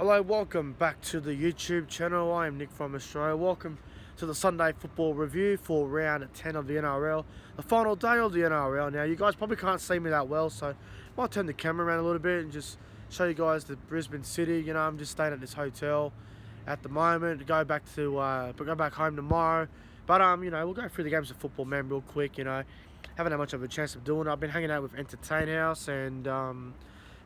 Hello, welcome back to the YouTube channel. I am Nick from Australia. Welcome to the Sunday football review for round 10 of the NRL, the final day of the NRL. Now, you guys probably can't see me that well, so I might turn the camera around a little bit and just show you guys the Brisbane City. You know, I'm just staying at this hotel at the moment. Go back home tomorrow. But you know, we'll go through the games of football, man, real quick. You know, haven't had much of a chance of doing it. I've been hanging out with Entertain House and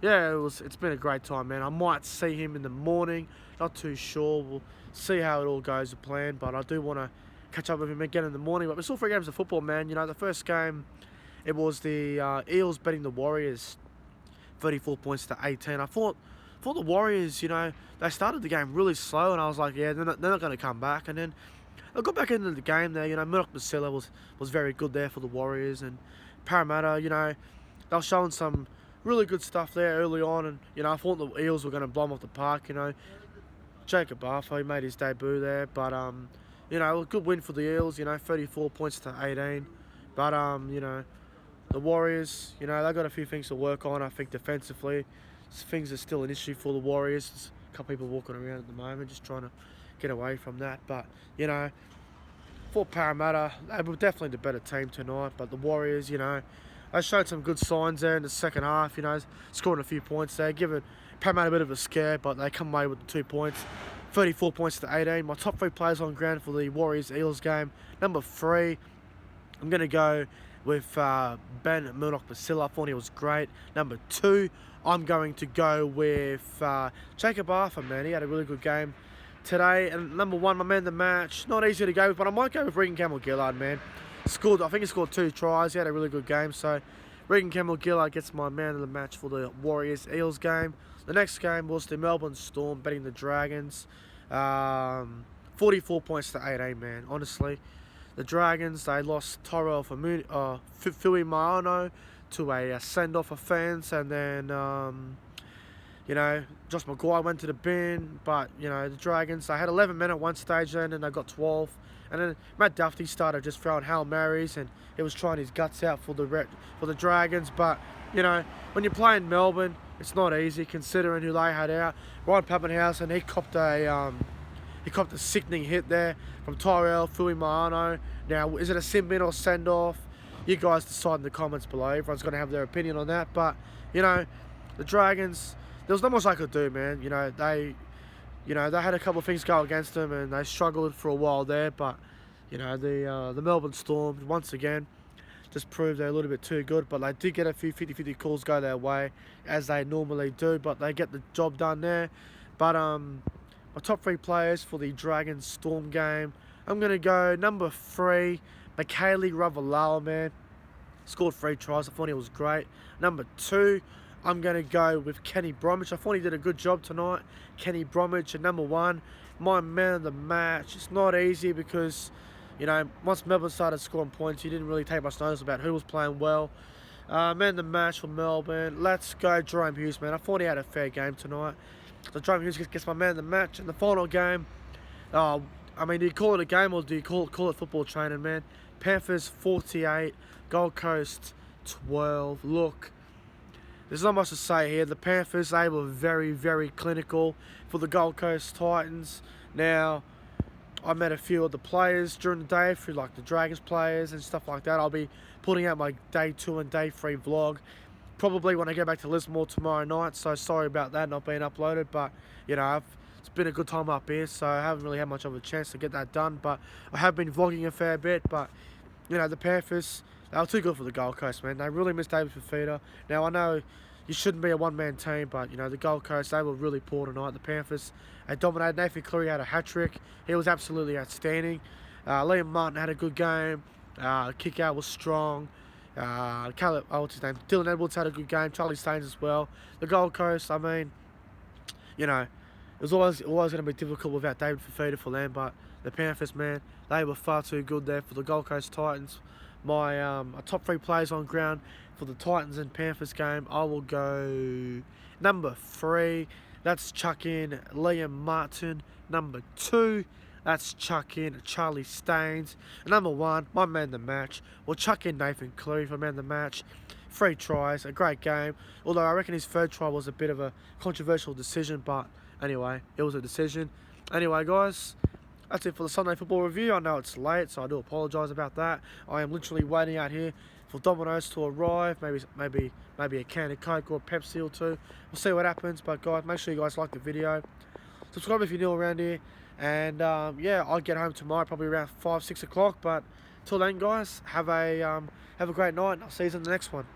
yeah, it's been a great time, man. I might see him in the morning, not too sure. We'll see how it all goes to plan, but I do want to catch up with him again in the morning. But we saw 3 games of football, man. You know, the first game, it was the Eels beating the Warriors 34 points to 18. I thought the Warriors, you know, they started the game really slow, and I was like, yeah, they're not going to come back. And then I got back into the game there. You know, Murdoch-Masila was very good there for the Warriors, and Parramatta, you know, they were showing some really good stuff there early on, and you know, I thought the Eels were going to blow them off the park. You know, Jacob Arthur, he made his debut there, but you know, a good win for the Eels. You know, 34 points to 18. But you know, the Warriors, you know, they got a few things to work on. I think defensively, things are still an issue for the Warriors. There's a couple people walking around at the moment, just trying to get away from that. But you know, for Parramatta, they were definitely the better team tonight. But the Warriors, you know, they showed some good signs there in the second half, you know, scoring a few points there, giving Parramatta a bit of a scare, but they come away with the 2 points, 34 points to 18. My top 3 players on ground for the Warriors-Eels game. Number 3, I'm going to go with Ben Murdoch-Masila. I thought he was great. Number 2, I'm going to go with Jacob Arthur, man. He had a really good game today. And number 1, my man of the match. Not easy to go with, but I might go with Regan Campbell-Gillard, man. I think he scored 2 tries. He had a really good game. So Regan Campbell-Gillard gets my man of the match for the Warriors-Eels game. The next game was the Melbourne Storm beating the Dragons. 44 points to 18, man. Honestly, the Dragons, they lost Tyrell Fuimaono to a send-off offence, and then you know, Josh Maguire went to the bin. But you know, the Dragons, they had 11 men at one stage then, and they got 12. And then Matt Duffy started just throwing Hail Marys, and he was trying his guts out for the Dragons. But you know, when you're playing Melbourne, it's not easy considering who they had out. Ryan Pappenhausen, he copped a sickening hit there from Tyrell Fuimaono. Now, is it a sin bin or send off? You guys decide in the comments below. Everyone's going to have their opinion on that. But you know, the Dragons, there was not much I could do, man. You know, they had a couple of things go against them, and they struggled for a while there. But you know, the Melbourne Storm once again just proved they're a little bit too good. But they did get a few 50-50 calls go their way, as they normally do. But they get the job done there. But my top 3 players for the Dragons Storm game, I'm gonna go number 3, Mikaele Ravalawa, man. Scored 3 tries. I thought he was great. Number 2, I'm going to go with Kenny Bromwich. I thought he did a good job tonight. Kenny Bromwich. And number 1, my man of the match. It's not easy because, you know, once Melbourne started scoring points, you didn't really take much notice about who was playing well. Man of the match for Melbourne. Let's go Jahrome Hughes, man. I thought he had a fair game tonight. So Jahrome Hughes gets my man of the match. In the final game, I mean, do you call it a game or do you call it football training, man? Panthers 48, Gold Coast 12. Look, there's not much to say here. The Panthers, they were very, very clinical for the Gold Coast Titans. Now, I met a few of the players during the day, through like the Dragons players and stuff like that. I'll be putting out my day 2 and day 3 vlog probably when I go back to Lismore tomorrow night. So sorry about that not being uploaded, but you know, it's been a good time up here, so I haven't really had much of a chance to get that done. But I have been vlogging a fair bit. But you know, the Panthers, they were too good for the Gold Coast, man. They really missed David Fifita. Now, I know you shouldn't be a one-man team, but, you know, the Gold Coast, they were really poor tonight. The Panthers, they dominated. Nathan Cleary had a hat-trick. He was absolutely outstanding. Liam Martin had a good game. Kick-out was strong. What's his name? Dylan Edwards had a good game. Charlie Staines as well. The Gold Coast, I mean, you know, it was always going to be difficult without David Fifita for them, but the Panthers, man, they were far too good there for the Gold Coast Titans. My top 3 players on ground for the Titans and Panthers game, I will go number 3. Let's chuck in Liam Martin. Number 2, let's chuck in Charlie Staines. And number 1, my man of the match, we'll chuck in Nathan Cleary for man of the match. 3 tries, a great game. Although I reckon his third try was a bit of a controversial decision, but anyway, it was a decision. Anyway, guys, that's it for the Sunday football review. I know it's late, so I do apologise about that. I am literally waiting out here for Domino's to arrive. Maybe a can of Coke or a Pepsi or two. We'll see what happens. But guys, make sure you guys like the video. Subscribe if you're new around here. And yeah, I'll get home tomorrow, probably around 5, 6 o'clock. But till then, guys, have a great night. And I'll see you in the next one.